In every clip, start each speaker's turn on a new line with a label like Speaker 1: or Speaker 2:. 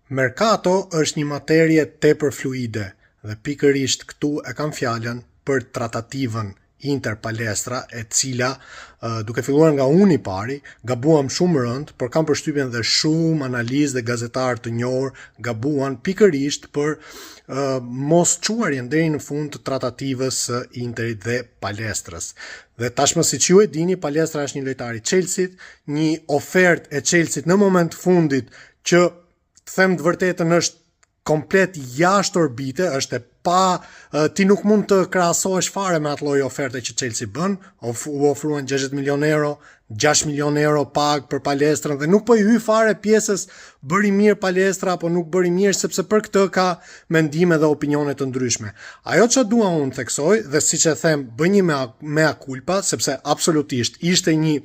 Speaker 1: Mercato është një materie tepër fluide dhe pikërisht këtu e kam fjalën për tratativën Inter Palestra, e cila duke filluar nga unë i pari, gabuam shumë rënd, por kam përshtypjen dhe shumë analizë dhe gazetarë të njohur gabuan pikërisht për mos çuarjen deri në fund të tratativës së Interit dhe Palestrës. Dhe tashmë siç ju e dini, Palestra është një lojtar i Chelsea-t, një ofertë e Chelsea-t në moment fundit që them të vërtetën është komplet jashtë orbite, është e pa, ti nuk mund të krahasohesh fare me atë lloj oferte që Chelsea bën, u ofruan 60 milion euro, 6 milion euro pag për Palestrën dhe nuk po i hy fare pjesës bëri mirë Palestra apo nuk bëri mirë, sepse për këtë ka mendime dhe opinione të ndryshme. Ajo që dua unë theksoj dhe siç e them, bëj një mea culpa, sepse absolutisht ishte një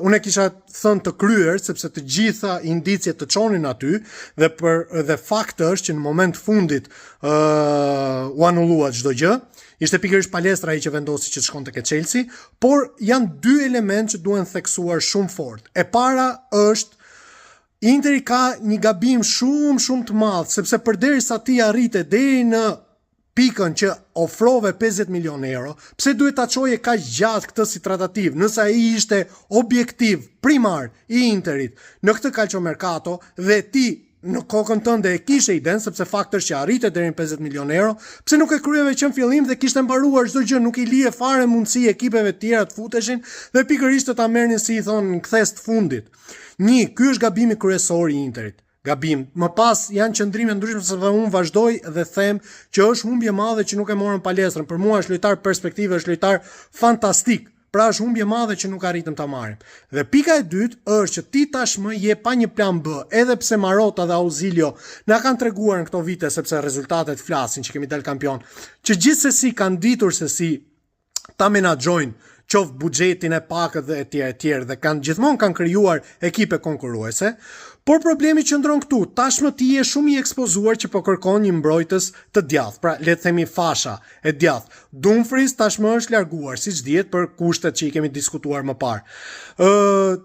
Speaker 1: unë e kisha thënë të kryer, sepse të gjitha indicjet të çonin aty dhe fakti është që në moment fundit u anullua çdo gjë. Ishte pikërisht Palestra ai që vendosi që të shkonte ke Chelsea, por janë dy elementë që duhen theksuar shumë fort. E para është Interi ka një gabim shumë të madh, sepse përderisa ti arrite deri në pikën që ofrove 50 milion euro, pse duhet ta çoje kaq gjatë këtë si tratativ, nëse ai ishte objektiv primar i Interit në këtë calciomercato dhe ti në kokën tënde e kishe iden, sepse fakti është që arrite deri në 50 milion euro, pse nuk e kryeve që në fillim dhe kishte mbaruar çdo gjë, nuk i lije fare mundësi ekipeve të tjera të futeshin dhe pikërisht të ta merrnin si i thonë në kthes të fundit. Ky është gabimi kryesor i Interit. Gabim. Më pas janë qëndrime ndryshme, sepse unë vazhdoj dhe them që është humbje e madhe që nuk e morën Palestrën. Për mua është lojtar perspektive, është lojtar fantastik. Pra është humbje e madhe që nuk arritëm ta marrim. Dhe pika e dytë është që ti tashmë je pa një plan B, edhe pse Marotta dhe Auxilio na kanë treguar në këto vite, sepse rezultatet flasin që kemi dalë kampion, që gjithsesi kanë ditur se si ta menaxhojnë qoftë buxhetin e pakët dhe etj dhe gjithmonë kanë krijuar ekipe konkurruese, por problemi qëndron këtu. Tashmë ti je shumë i ekspozuar që po kërkon një mbrojtës të djathtë, pra le të themi fasha e djathtë. Dumfries tashmë është larguar, siç dihet, për kushtet që i kemi diskutuar më parë.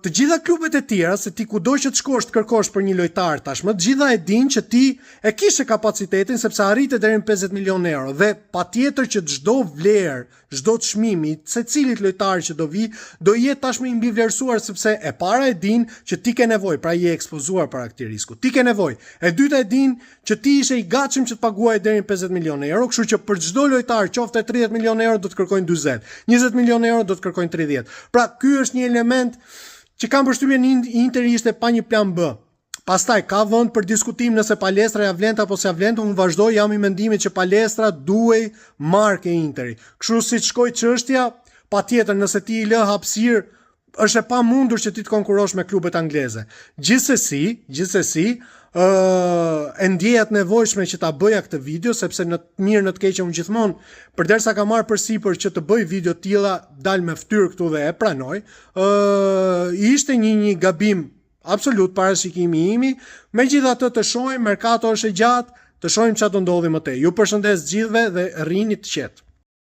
Speaker 1: Të gjitha klubet e tjera, se ti kudo që të shkosh të kërkosh për një lojtar tashmë, të gjitha e dinë që ti e kishe kapacitetin sepse arrite deri në 50 milion euro dhe patjetër që çdo vlerë, çdo çmimi, secilit lojtar që do vi, do jetë tashmë i mbivlerësuar sepse e para e dinë që ti ke nevojë, pra je ekspozuar para këtij risku. Ti ke nevojë. E dyta e dinë që ti ishe i gatshëm që të paguaj deri në 50 milion euro, kështu që për çdo lojtar, qoftë 30 milion euro do të kërkojnë 40, 20 milion euro do të kërkojnë 30. Pra ky është një element që kam përshtypjen Interi ishte pa një plan B. Pastaj ka vend për diskutim nëse Palestra ja vlen apo s'ja vlen, unë vazhdoj jam i mendimit që Palestra duhej marke Interi. Kështu si shkoi çështja, patjetër nëse ti i lë hapësirë, është e pamundur që ti të konkurosh me klubet angleze. Gjithsesi, e ndjeja të nevojshme që ta bëja këtë video, sepse në të mirë në të keqe unë gjithmonë, përderisa ka marrë përsipër që të bëj video të tilla, dal me fytyrë këtu dhe e pranoj. Ishte një gabim absolut parashikimi imi. Megjithatë të shohim, mercato është e gjatë, të shohim çfarë do ndodhi më tej. Ju përshëndes gjithëve dhe rrini të qetë.